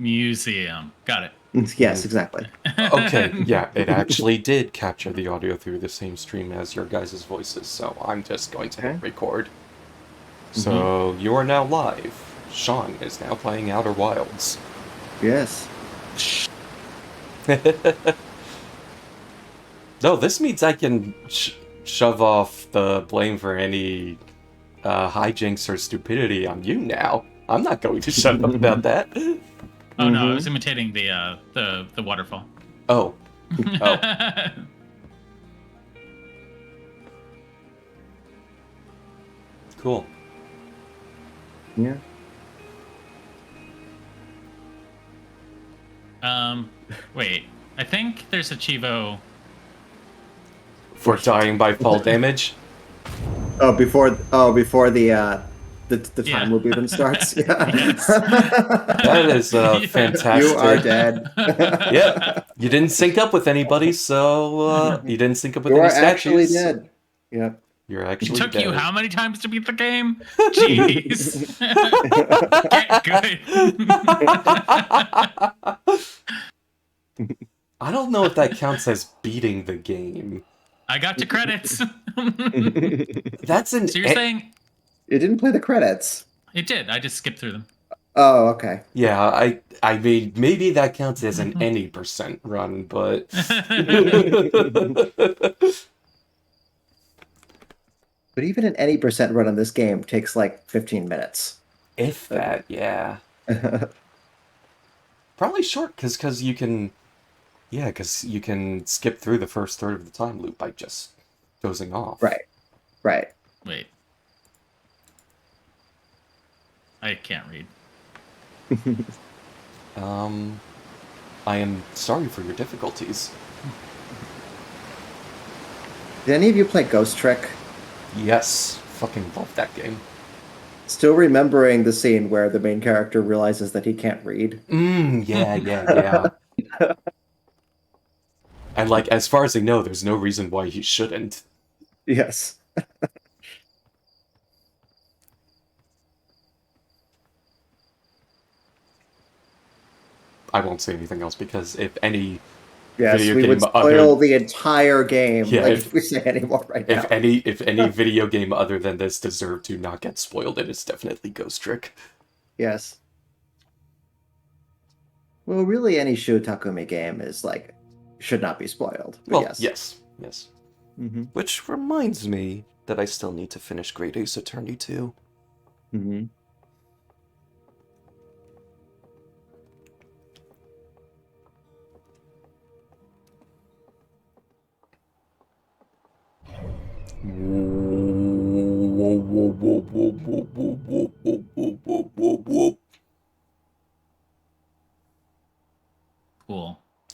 Museum. Got it. Yes, exactly. Okay, yeah, it actually did capture the audio through the same stream as your guys' voices, so I'm just going to hit Okay. record. So, you are now live. Sean is now playing Outer Wilds. Yes. No, this means I can shove off the blame for any hijinks or stupidity on you now. I'm not going to shut up about that. Oh no, I was imitating the waterfall. Oh. Oh. Cool. Yeah. Wait. I think there's a Chivo. For dying by fall damage? Before the time loop even starts. Yeah. Yes. That is fantastic. You are dead. Yep. You didn't sync up with anybody, so you didn't sync up with You any are statues. actually dead. Yep. You're It actually took dead. you how many times to beat the game? Jeez. Get good. I don't know if that counts as beating the game. I got to credits. That's an. So you're saying It didn't play the credits. it did? I just skipped through them. Oh, okay. Yeah, I mean, maybe that counts as an any percent run, but. But even an any percent run on this game takes like 15 minutes. If that, yeah. Probably short, because you can. Yeah, because you can skip through the first third of the time loop by just dozing off. Right. Wait. I can't read. I am sorry for your difficulties. Did any of you play Ghost Trick? Yes, fucking love that game. Still remembering the scene where the main character realizes that he can't read. Yeah. And like, as far as I know, there's no reason why he shouldn't. Yes. I won't say anything else because if any Yes, video we game would other spoil the entire game Yeah, if we say any more right now. if any video game other than this deserved to not get spoiled, it is definitely Ghost Trick. Yes. Well, really, any Shu Takumi game is like should not be spoiled. Well, yes. yes. Mm-hmm. Which reminds me that I still need to finish Great Ace Attorney 2. Mm-hmm.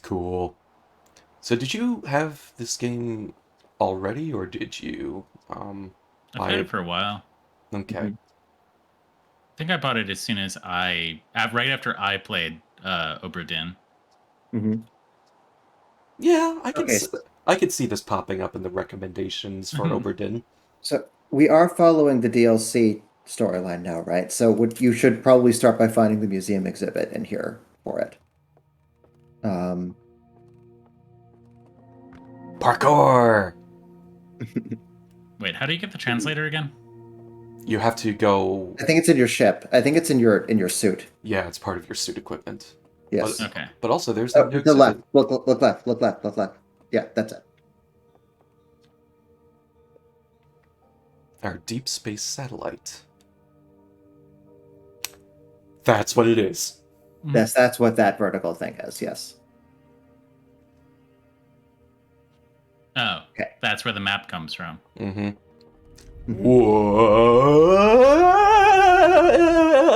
Cool. So did you have this game already, or did you I've had it for a while. Okay. Mm-hmm. I think I bought it as soon as right after I played Obra Dinn. Mm-hmm. Yeah, I could Okay, I could see this popping up in the recommendations for Obra Dinn. So we are following the DLC storyline now, right? So you should probably start by finding the museum exhibit in here for it. Parkour! Wait, how do you get the translator again? You have to go... I think it's in your ship. I think it's in your suit. Yeah, it's part of your suit equipment. Yes. Okay. But also there's the new exhibit. left. Look left. Yeah, that's it. Our deep space satellite. That's what it is. Yes, that's what that vertical thing is. Yes. Oh, Okay. That's where the map comes from. Mm-hmm.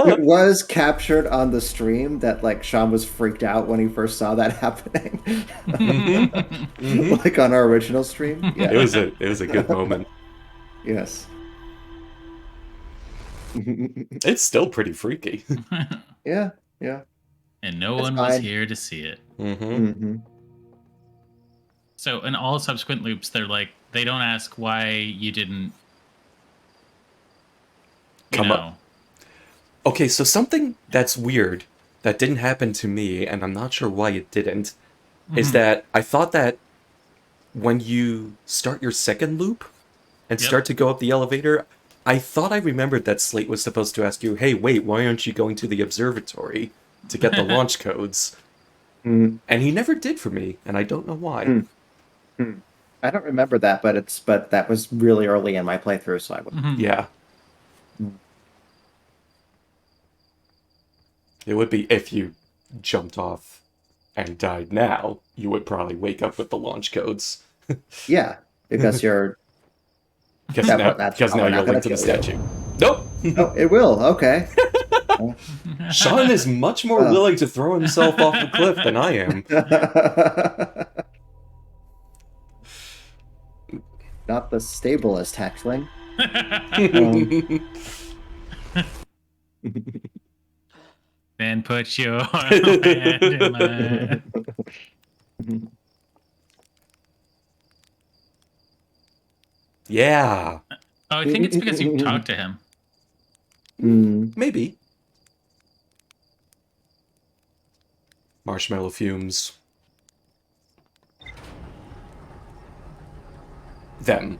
It was captured on the stream that like Sean was freaked out when he first saw that happening. Like on our original stream. Yeah. It was a good moment. Yes. It's still pretty freaky. Yeah. And no That's one was fine. here to see it. Mm-hmm. So in all subsequent loops, they don't ask why you didn't Come up. Okay, so something that's weird that didn't happen to me, and I'm not sure why it didn't, is Mhm. that I thought that when you start your second loop and Yep. start to go up the elevator, I thought I remembered that Slate was supposed to ask you, hey, wait, why aren't you going to the observatory to get the launch codes? Mm, And he never did for me, and I don't know why. mm, mm. I don't remember that, but that was really early in my playthrough, so I would. Mhm. Yeah, Mm. it would be if you jumped off and died now, you would probably wake up with the launch codes. Yeah, because you're Because now, that's because now probably you're not going linked to to the kill you. statue. Nope! Oh, it will. Okay. Oh. Sean is much more Oh. willing to throw himself off a cliff than I am. Not the stablest hatchling. Um, Then put your hand in mine. Yeah, Oh, I think it's because you talked to him. Mm. maybe. Marshmallow fumes. Them.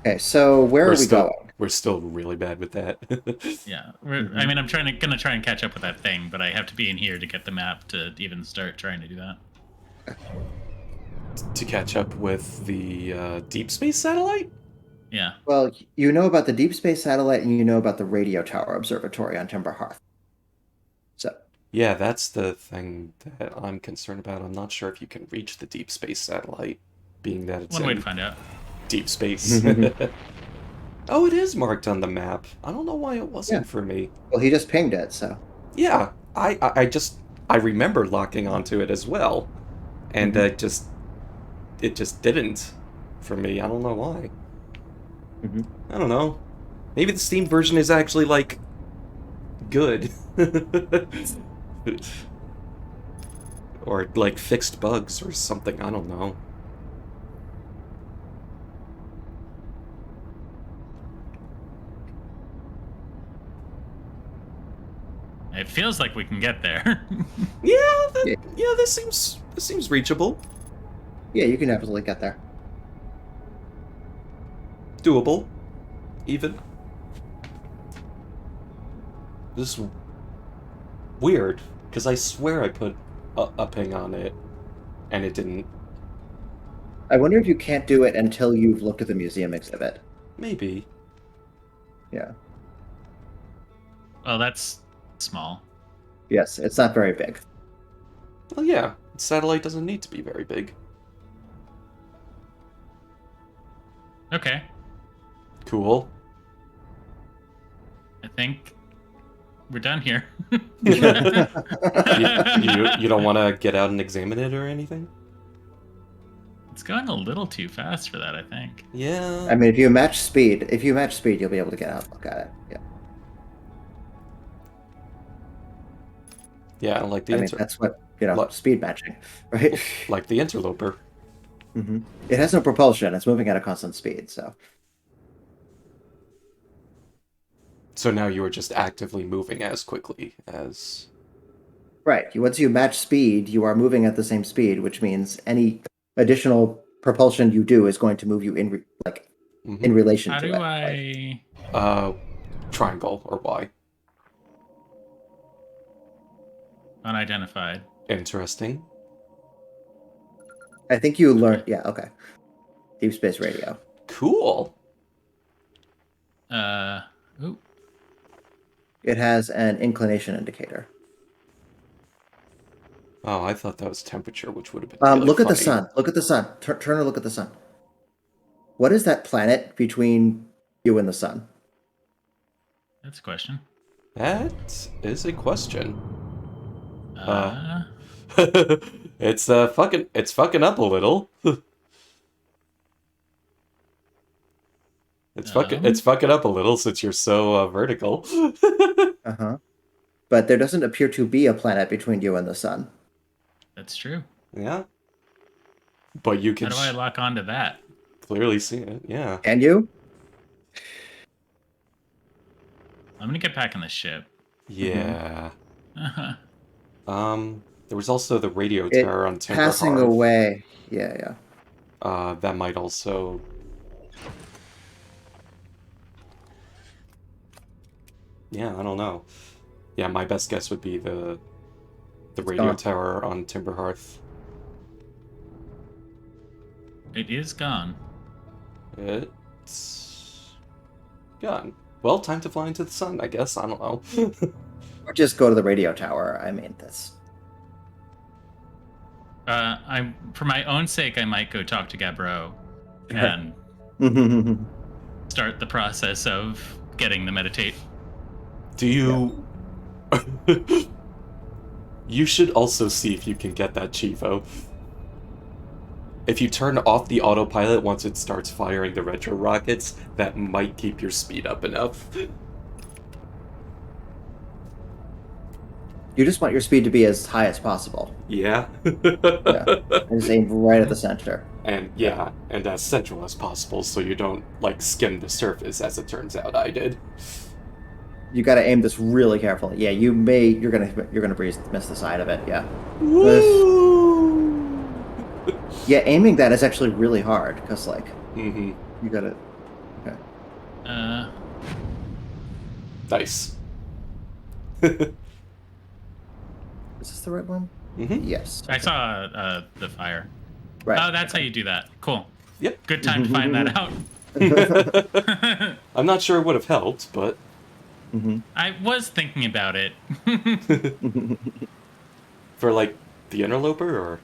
Okay, so where We're are we still going? we're still really bad with that. Yeah. I mean, I'm gonna try and catch up with that thing, but I have to be in here to get the map to even start trying to do that. To catch up with the deep space satellite? Yeah. Well, you know about the deep space satellite, and you know about the radio tower observatory on Timber Hearth. So, Yeah, that's the thing that I'm concerned about. I'm not sure if you can reach the deep space satellite, being that it's One way to in find out. deep space. Oh, it is marked on the map. I don't know why it yeah. wasn't for me. Well, he just pinged it, so. Yeah, I remember locking onto it as well, and Mhm. it just didn't for me. I don't know why. Mhm. I don't know. Maybe the Steam version is actually like good. Or like fixed bugs or something, I don't know. It feels like we can get there. Yeah, Yeah, this seems reachable. yeah, you can absolutely get there. Doable. Even. This is weird, because I swear I put a ping on it and it didn't. I wonder if you can't do it until you've looked at the museum exhibit. Maybe. Yeah. Oh, that's small. Yes, it's not very big. Well, yeah, satellite doesn't need to be very big. Okay. Cool. I think we're done here. You don't want to get out and examine it or anything? It's going a little too fast for that, I think. Yeah. I mean, if you match speed, you'll be able to get out and look at it. Yeah. Yeah, like the I mean, that's what, speed matching, right? like the interloper. It has no propulsion. It's moving at a constant speed, so. So now you are just actively moving as quickly as. Right. Once you match speed, you are moving at the same speed, which means any additional propulsion you do is going to move you in relation How to do it. Right? I... Triangle or Y. Unidentified. Interesting. I think you learned. Yeah. Okay. Deep space radio. Cool. Ooh. It has an inclination indicator. Oh, I thought that was temperature, which would have been really Look at the funny. sun. Look at the sun. Turn and look at the sun. What is that planet between you and the sun? That's a question. That is a question. Uh... It's fucking up a little. It's fucking up a little since you're so vertical. Uh-huh. But there doesn't appear to be a planet between you and the sun. That's true. Yeah. But you How can do I lock onto that? clearly see it. Yeah. Can you? I'm gonna get back in the ship. Yeah. There was also the radio It tower on Timber passing Hearth. away. Yeah. That might also. Yeah, I don't know. Yeah, my best guess would be the radio gone. tower on Timber Hearth. It is gone. It's gone. Well, time to fly into the sun, I guess. I don't know. Or just go to the radio tower. I mean, that's. I'm for my own sake, I might go talk to Gabro and start the process of getting the meditate. Do you? You should also see if you can get that Chivo. If you turn off the autopilot once it starts firing the retro rockets, that might keep your speed up enough. You just want your speed to be as high as possible. Yeah. Yeah. And just aim right at the center. And yeah, and as central as possible so you don't, like, skim the surface, as it turns out I did. You got to aim this really carefully. Yeah, you're gonna miss the side of it. Yeah. Woo! Yeah, aiming that is actually really hard because like Mm-hmm. you gotta. Okay. Nice. Is this the right one? Mm-hmm. Yes. I saw the fire. Right. Oh, that's how you do that. Cool. Yep. Good time to find that out. I'm not sure it would have helped, but... I was thinking about it. For, like, the interloper, or...?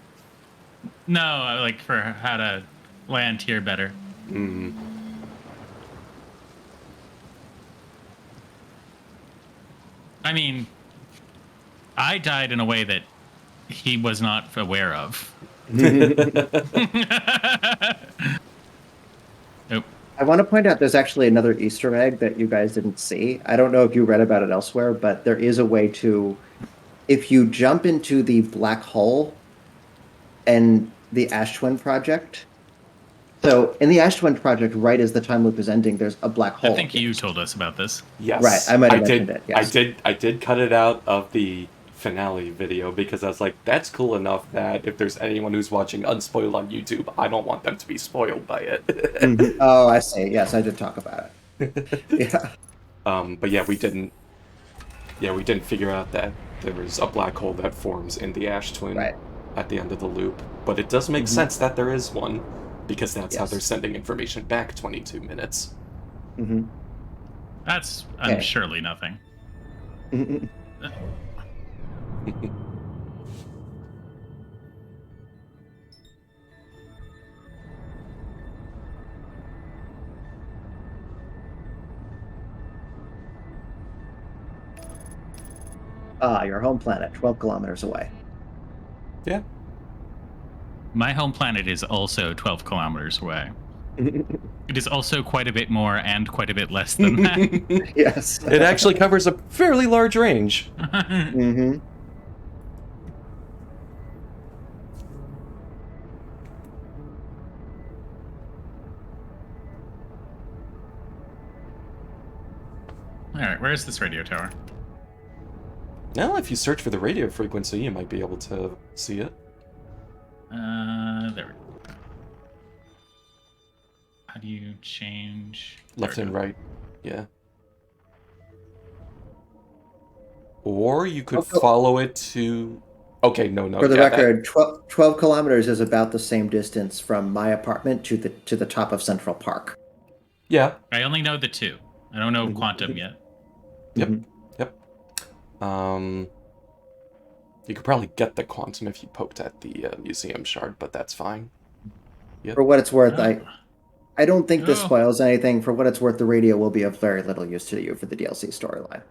No, like for how to land here better. Mm. I mean, I died in a way that he was not aware of. Nope. I want to point out there's actually another Easter egg that you guys didn't see. I don't know if you read about it elsewhere, but there is a way to, if you jump into the black hole and the Ash Twin project. So in the Ash Twin project, right as the time loop is ending, there's a black hole. I think you told us about this. Yes. Right, I might have mentioned it, yes. I did cut it out of the finale video because I was like, that's cool enough that if there's anyone who's watching unspoiled on YouTube, I don't want them to be spoiled by it. Oh, I see. Yes, I did talk about it. Yeah. But yeah, we didn't figure out that there was a black hole that forms in the Ash Twin at the end of the loop. But it does make sense that there is one, because that's how they're sending information back 22 minutes. That's surely nothing. Your home planet, 12 kilometers away. Yeah. My home planet is also 12 kilometers away. It is also quite a bit more and quite a bit less than that. Yes. It actually covers a fairly large range. Alright, where is this radio tower? Now, if you search for the radio frequency, you might be able to see it. There we go. How do you change? Left and right, yeah. Or you could follow it to... Okay, no. For the record, 12 kilometers is about the same distance from my apartment to the top of Central Park. Yeah. I only know the two. I don't know quantum yet. Yep. You could probably get the quantum if you poked at the museum shard, but that's fine. Yep. For what it's worth, I don't think this spoils anything. For what it's worth, the radio will be of very little use to you for the DLC storyline.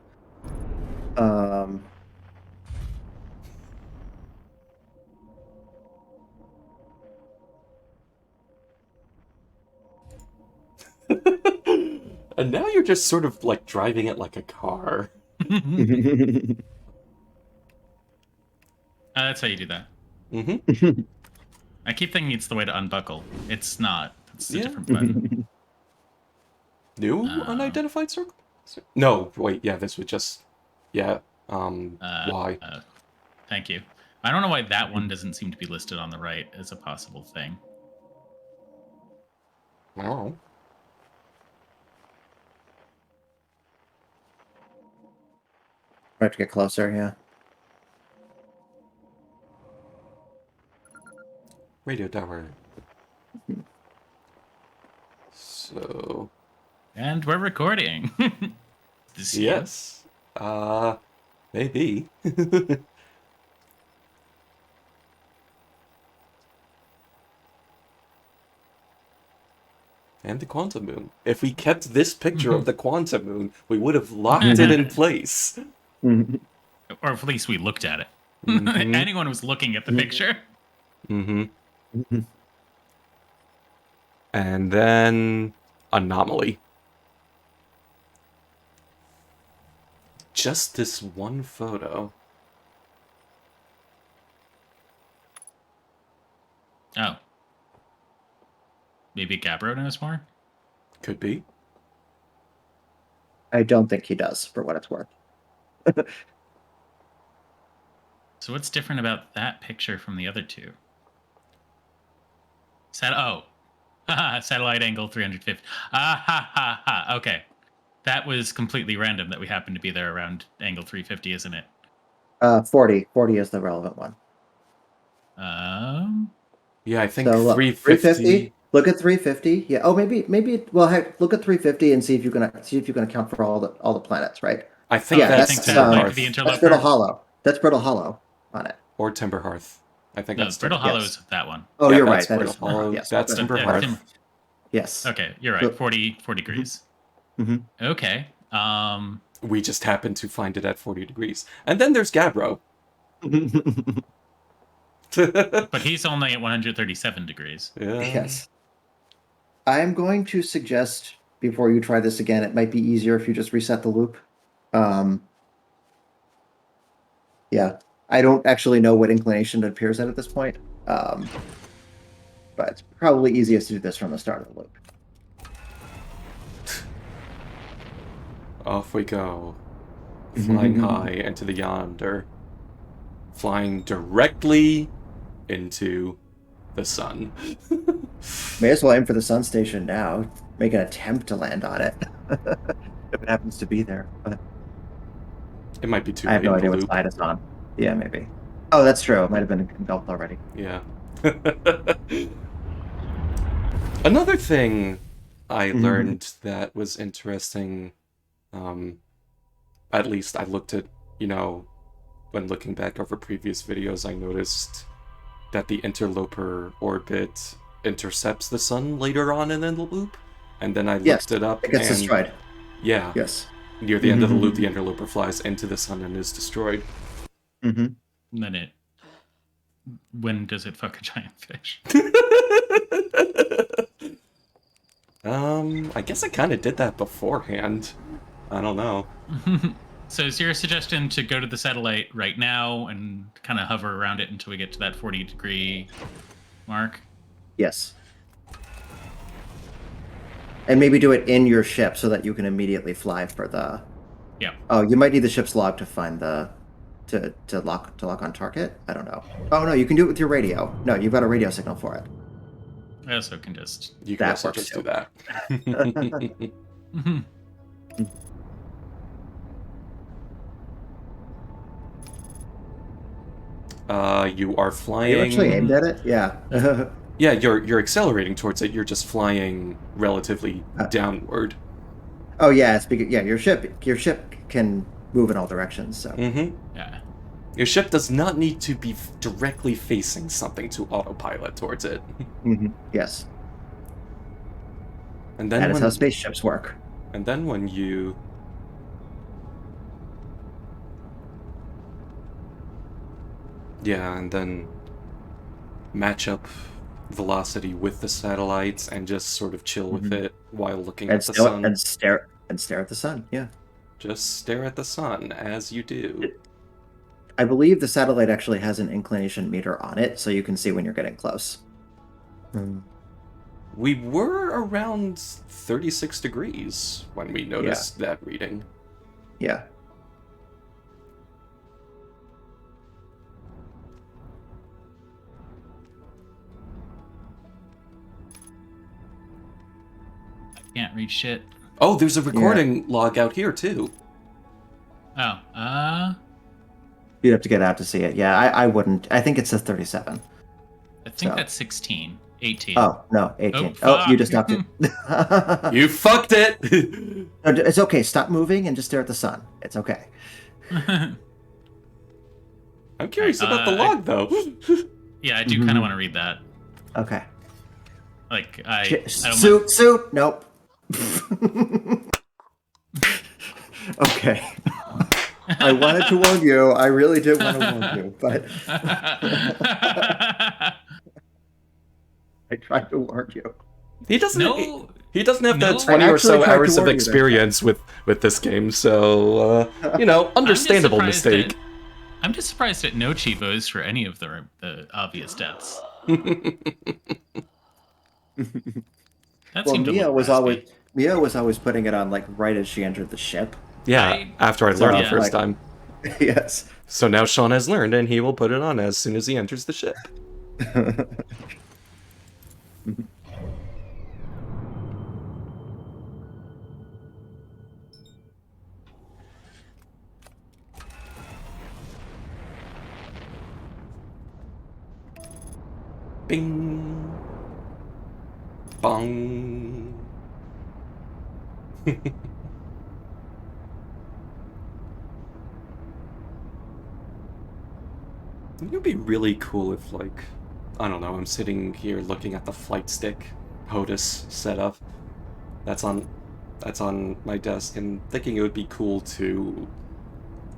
And now you're just sort of like driving it like a car. That's how you do that. I keep thinking it's the way to unbuckle. It's not. It's a different button. New unidentified circle? No, wait, yeah, this would just... Yeah, Why? Thank you. I don't know why that one doesn't seem to be listed on the right as a possible thing. Oh. I have to get closer, yeah. Radio tower. So... And we're recording. Yes. Maybe. And the quantum moon. If we kept this picture of the quantum moon, we would have locked it in place. Or at least we looked at it. Anyone was looking at the picture. And then anomaly. Just this one photo. Oh. Maybe Gabbro knows more? Could be. I don't think he does, for what it's worth. So what's different about that picture from the other two? Satellite angle 350. Okay. That was completely random that we happened to be there around angle 350, isn't it? 40. 40 is the relevant one. Yeah, I think so, 350. Look at 350. Yeah. Oh, maybe. Well, look at 350 and see if you can account for all the planets, right? I think that's Brittle Hollow. That's Brittle Hollow on it. Or Timber Hearth. I think that's Brittle Hollow is that one. Oh, yeah, you're right. Brittle Hollow. Yes, that's Timber Hearth. Yes. Okay, you're right. 40 degrees. Okay. We just happened to find it at 40 degrees. And then there's Gabbro. But he's only at 137 degrees. Yeah. Yes. I'm going to suggest, before you try this again, it might be easier if you just reset the loop. Yeah. I don't actually know what inclination it appears at this point. But it's probably easiest to do this from the start of the loop. Off we go. Flying high into the yonder. Flying directly into the sun. May as well aim for the sun station now. Make an attempt to land on it. If it happens to be there. But it might be too I have late. no idea what side it's on. Yeah, maybe. Oh, that's true. It might have been engulfed already. Yeah. Another thing I learned that was interesting, at least I looked at, when looking back over previous videos, I noticed that the interloper orbit intercepts the sun later on in the loop. And then I looked it up. It gets destroyed. Yeah. Yes. Near the end of the loop, the interloper flies into the sun and is destroyed. And then when does it fuck a giant fish? I guess I kind of did that beforehand. I don't know. So is your suggestion to go to the satellite right now and kind of hover around it until we get to that 40-degree mark? Yes. And maybe do it in your ship so that you can immediately fly for the... Yeah. Oh, you might need the ship's log to find the... To lock on target? I don't know. Oh, no, you can do it with your radio. No, you've got a radio signal for it. I also can just... You can also just do that. You are flying... You actually aimed at it? Yeah. Yeah, you're accelerating towards it. You're just flying relatively downward. Oh, yeah, it's because, your ship can move in all directions, so... Yeah. Your ship does not need to be directly facing something to autopilot towards it. Yes. And then that is how spaceships work. And then when you... Yeah, and then match up velocity with the satellites and just sort of chill with it while looking at the sun. And stare at the sun, yeah. Just stare at the sun as you do. I believe the satellite actually has an inclination meter on it, so you can see when you're getting close. We were around 36 degrees when we noticed that reading. Yeah. Can't read shit. Oh, there's a recording log out here too. Oh, You'd have to get out to see it. Yeah, I wouldn't. I think it says 37. I think that's 16. 18. Oh, no, 18. Oh, Oh, you just upped it. You fucked it! No, it's okay. Stop moving and just stare at the sun. It's okay. I'm curious about the log, though. Yeah, I do kind of want to read that. Okay. Like, I don't Suit. Nope. Okay. I wanted to warn you. I really did want to warn you, but I tried to warn you. He doesn't. No, he doesn't have the no. 20 or so tried to hours of warn you experience with this game, so understandable mistake. I'm just surprised at no Chivos for any of the obvious deaths. That Well, seemed Mia a was raspy. always putting it on like right as she entered the ship. Yeah, after I learned the first time. Yes. So now Sean has learned, and he will put it on as soon as he enters the ship. Bing. Bong. It would be really cool if, like, I don't know, I'm sitting here looking at the flight stick HOTUS setup that's on my desk, and thinking it would be cool to,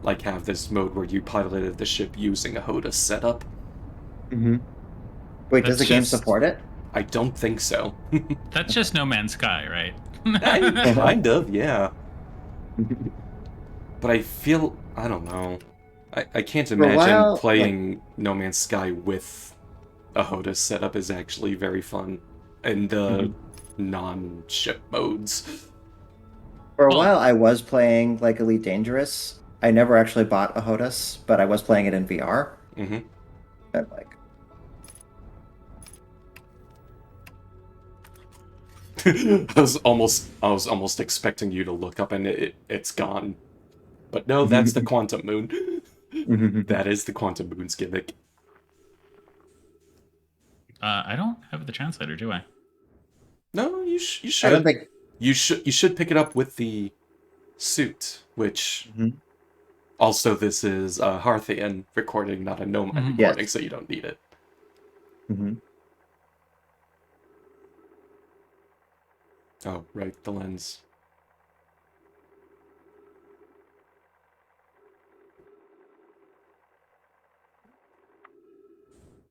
like, have this mode where you piloted the ship using a HOTUS setup. Mm-hmm. Wait, does the game support it? I don't think so. That's just No Man's Sky, right? Kind of, yeah. But I feel, I don't know. I can't imagine playing No Man's Sky with a HOTUS setup is actually very fun in the non-ship modes. For a while, I was playing like Elite Dangerous. I never actually bought a HOTUS, but I was playing it in VR. Mm-hmm. And like, I was almost expecting you to look up and it's gone. But no, that's the Quantum Moon. That is the Quantum Moon's gimmick. I don't have the translator, do I? No, you should. I don't think you should pick it up with the suit, which also this is a Hearthian recording, not a Nomad recording, so you don't need it. Oh, right, the lens.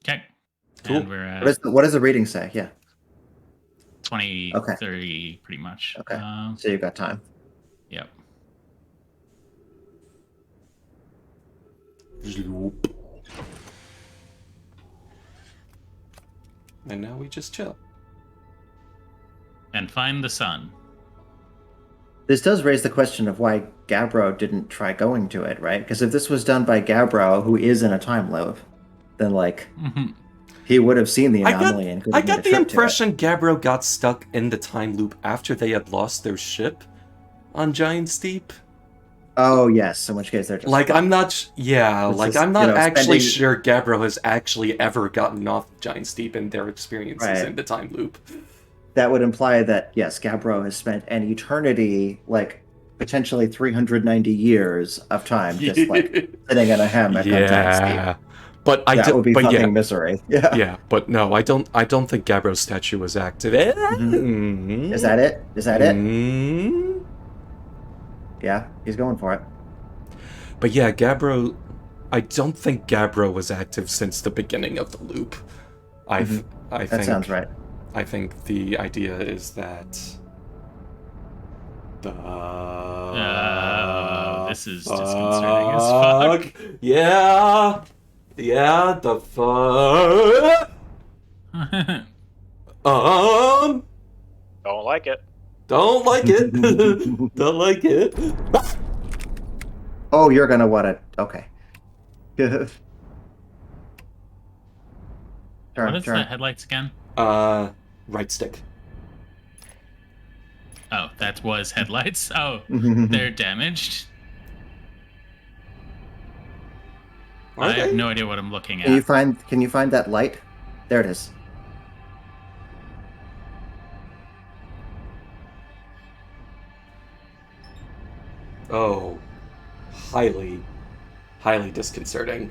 Okay. Cool. And we're at what does the reading say? Yeah. 20, 30, pretty much. Okay. So you've got time. Yep. And now we just chill. And find the sun. This does raise the question of why Gabbro didn't try going to it, right? Because if this was done by Gabbro, who is in a time loop, then like he would have seen the anomaly and could have I got made a the trip to impression Gabbro got stuck in the time loop after they had lost their ship on Giant Steep. Oh yes, in which case they're just like I'm not I'm not actually sure Gabbro has actually ever gotten off Giant Steep in their experiences in the time loop. That would imply that yes, Gabbro has spent an eternity, like potentially 390 years of time, just like sitting in a hammock on Giant Steep. But that would be fucking misery. Yeah. Yeah, but no, I don't think Gabbro's statue was active. Is that it? Is that it? Yeah, he's going for it. But yeah, Gabbro, I don't think Gabbro was active since the beginning of the loop. I think that sounds right. I think the idea is that this is disconcerting as fuck. Yeah, the fuck. Don't like it. Don't like it. Don't like it. Oh, you're gonna want it. Okay. What is the headlights again? Right stick. Oh, that was headlights. Oh, they're damaged. Are I have they? no idea what I'm looking Can you at. find that light? There it is. Oh, highly, highly disconcerting.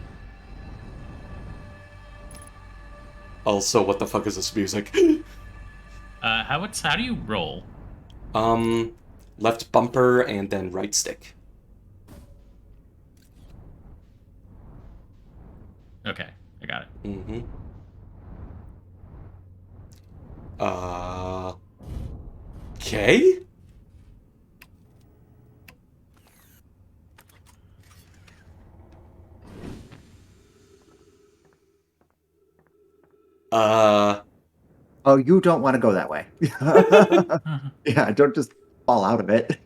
Also, what the fuck is this music? How do you roll? um, left bumper and then right stick. Okay, I got it. Mm-hmm. Uh, okay? Uh, Oh, you don't want to go that way. Yeah, don't just fall out of it.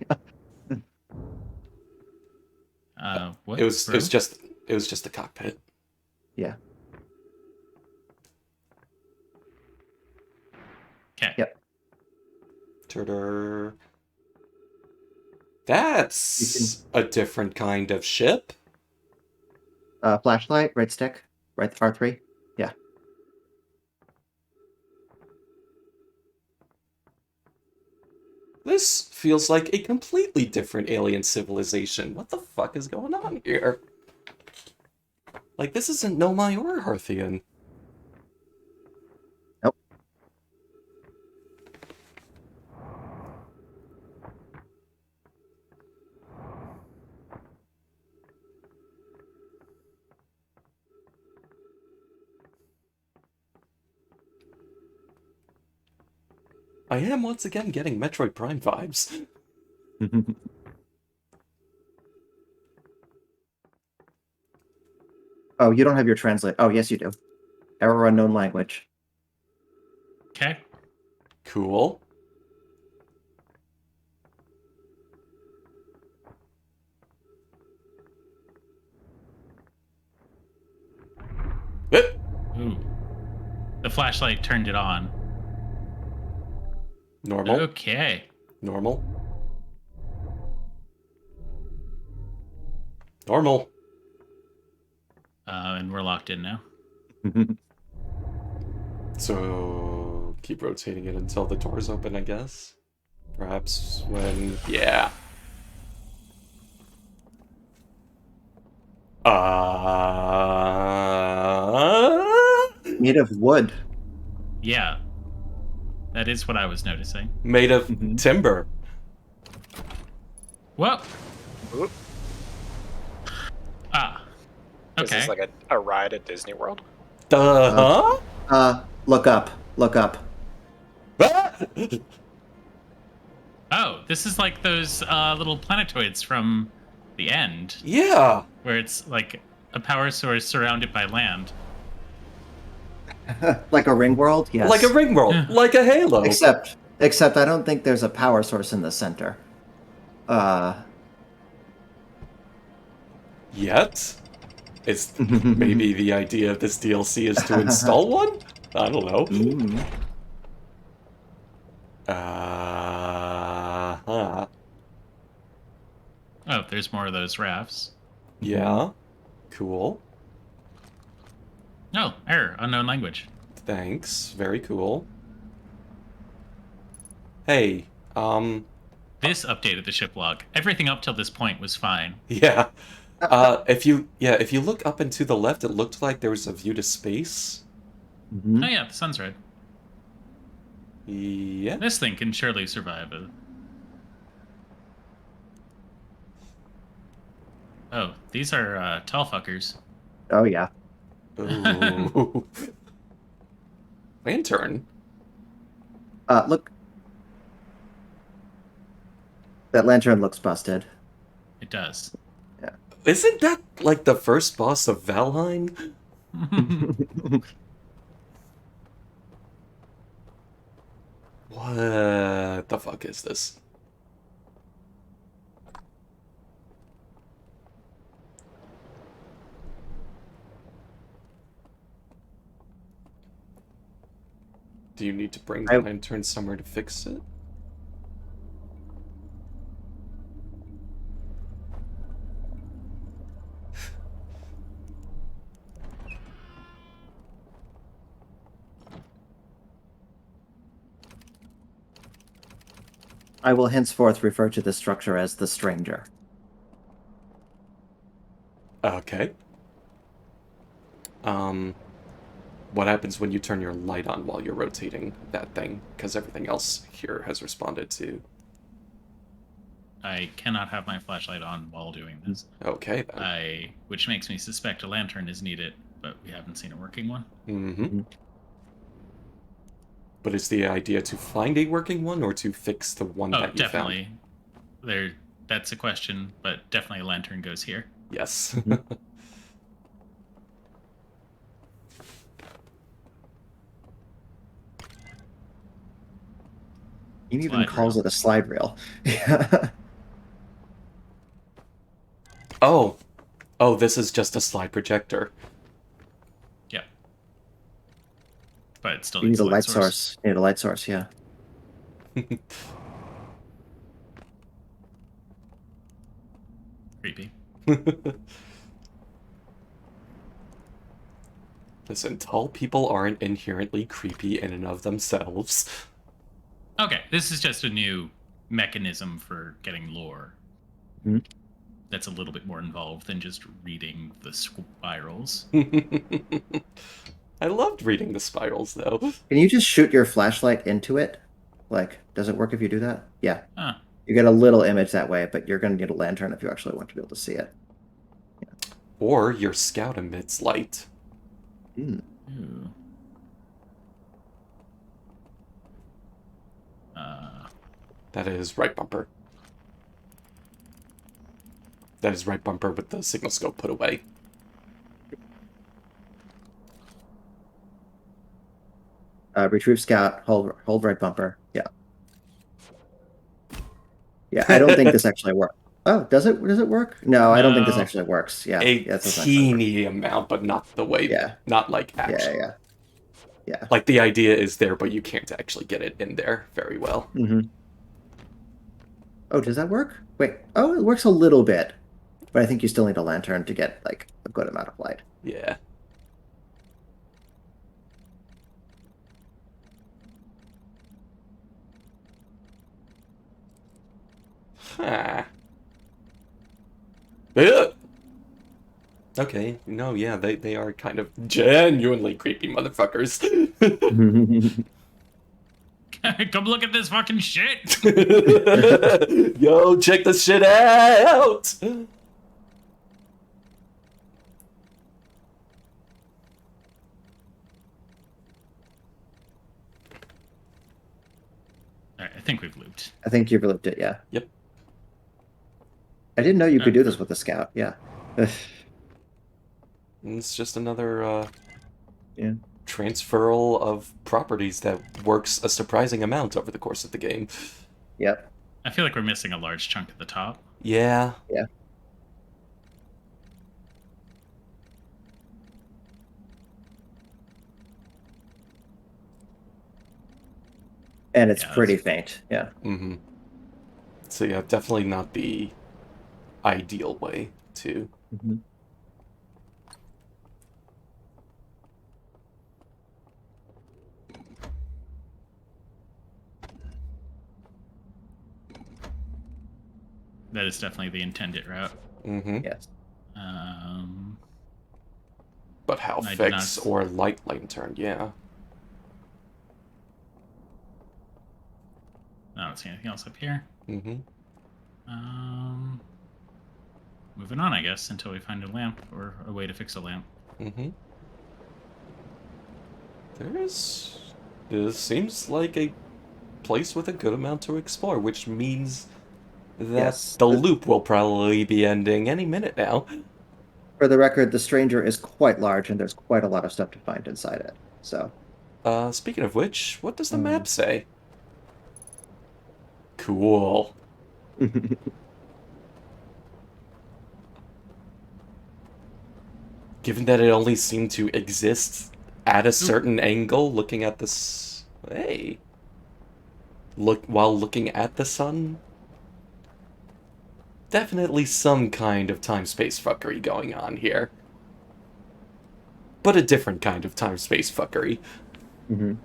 What, it was bro? it was just the cockpit. Yeah. Okay. Yep. Turder. You That's a different kind of ship. can flashlight, right stick, right R3. Yeah. This feels like a completely different alien civilization. What the fuck is going on here? Like, this isn't Nomai or Hearthian. Nope. I am once again getting Metroid Prime vibes. Oh, you don't have your translate. Oh, yes, you do. Error unknown language. Okay. Cool. Eh, Ooh. The flashlight turned it on. Normal. Okay. Normal. Normal. And we're locked in now. So, keep rotating it until the doors open, I guess. Perhaps when... Yeah. Made of wood. Yeah. That is what I was noticing. Made of timber. Whoa. Oop. Ah. Is this Okay. like a ride at Disney World? Huh? Look up. Look up. Oh, this is like those little planetoids from the end, Yeah. where it's like a power source surrounded by land. Like a ring world? Yes. Like a ring world. Yeah. Like a Halo. Except I don't think there's a power source in the center. Yet? Is maybe the idea of this DLC is to install one? I don't know. Huh. Oh, there's more of those rafts. Yeah. Cool. Oh, error, unknown language. Thanks. Very cool. Hey, This updated the ship log. Everything up till this point was fine. yeah. If you look up and to the left, it looked like there was a view to space. Oh yeah, the sun's red. Yeah. This thing can surely survive it. Oh, these are tall fuckers. Oh yeah. Ooh. Lantern. Look. That lantern looks busted. It does. Yeah. Isn't that like the first boss of Valheim? What the fuck is this? Do you need to bring the lantern somewhere to fix it? I will henceforth refer to this structure as the Stranger. Okay. What happens when you turn your light on while you're rotating that thing? Because everything else here has responded to. I cannot have my flashlight on while doing this. Okay, then. Which makes me suspect a lantern is needed, but we haven't seen a working one. Mm-hmm. But is the idea to find a working one or to fix the one that you definitely. found? That's a question, but definitely a lantern goes here. Yes. He even calls it a slide rail. Oh, this is just a slide projector. Yeah. But it still You needs need a light source. You need a light source, yeah. Creepy. Listen, tall people aren't inherently creepy in and of themselves. Okay, this is just a new mechanism for getting lore. Mm-hmm. That's a little bit more involved than just reading the spirals. I loved reading the spirals, though. Can you just shoot your flashlight into it? Like, does it work if you do that? Yeah. Huh. You get a little image that way, but you're going to need a lantern if you actually want to be able to see it. Yeah. Or your scout emits light. Mm. Ooh. That is right bumper. That is right bumper with the signal scope put away. Retrieve scout, hold right bumper. Yeah. Yeah, I don't think this actually works. Oh, does it? Does it work? No, I don't think this actually works. Yeah, a teeny amount, but not the way. Yeah, not like actually. Yeah. Like the idea is there, but you can't actually get it in there very well. Mm-hmm. Oh, does that work? Wait. Oh, it works a little bit, but I think you still need a lantern to get like a good amount of light. Yeah. Huh. Okay, no, yeah, they are kind of genuinely creepy motherfuckers. Come look at this fucking shit! Yo, check this shit out! Alright, I think we've looped. I think you've looped it, yeah. Yep. I didn't know you could do this with the scout, yeah. It's just another yeah. transferal of properties that works a surprising amount over the course of the game. Yep. I feel like we're missing a large chunk at the top. Yeah. Yeah. And it's pretty faint, yeah. Mm-hmm. So yeah, definitely not the ideal way to... Mm-hmm. That is definitely the intended route. Mm-hmm. Yes. But how fix or light lantern, yeah. I don't see anything else up here. Mm-hmm. Moving on, I guess, until we find a lamp or a way to fix a lamp. Mm-hmm. This seems like a place with a good amount to explore, which means that the loop will probably be ending any minute now. For the record, the Stranger is quite large, and there's quite a lot of stuff to find inside it. So, speaking of which, what does the map say? Cool. Given that it only seemed to exist at a certain angle, looking at this... Hey. While looking at the sun? Definitely some kind of time-space fuckery going on here. But a different kind of time-space fuckery. Mm-hmm.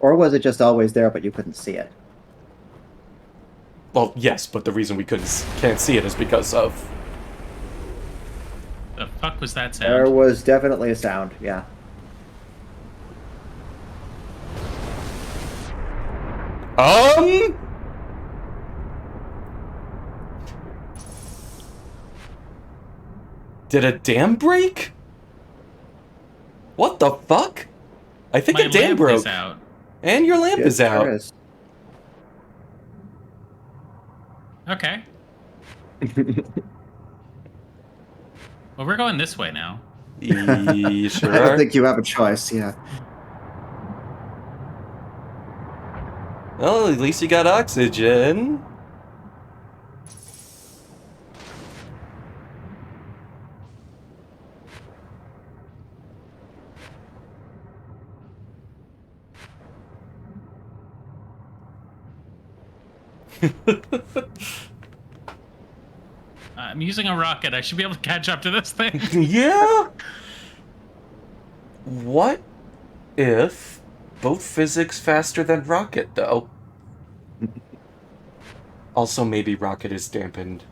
Or was it just always there, but you couldn't see it? Well, yes, but the reason we can't see it is because of... The fuck was that sound? There was definitely a sound, yeah. Did a dam break? What the fuck? I think My a dam lamp broke. is out. And your lamp is out. Sure is. Okay. Well, we're going this way now. Sure. I don't think you have a choice, yeah. Well, at least you got oxygen. I'm using a rocket. I should be able to catch up to this thing. Yeah? What if both physics faster than rocket, though? Also, maybe rocket is dampened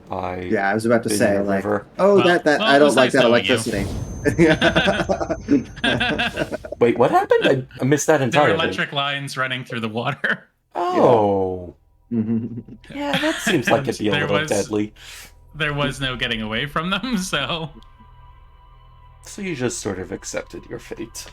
by... Yeah, I was about to the say, like, river. oh, Well, that well, I it don't was like nice that knowing you. electricity. Wait, what happened? I missed that There are entirely. electric lines running through the water. Oh. Yeah, that seems like it'd be a There little was- deadly. There was no getting away from them, so... So you just sort of accepted your fate.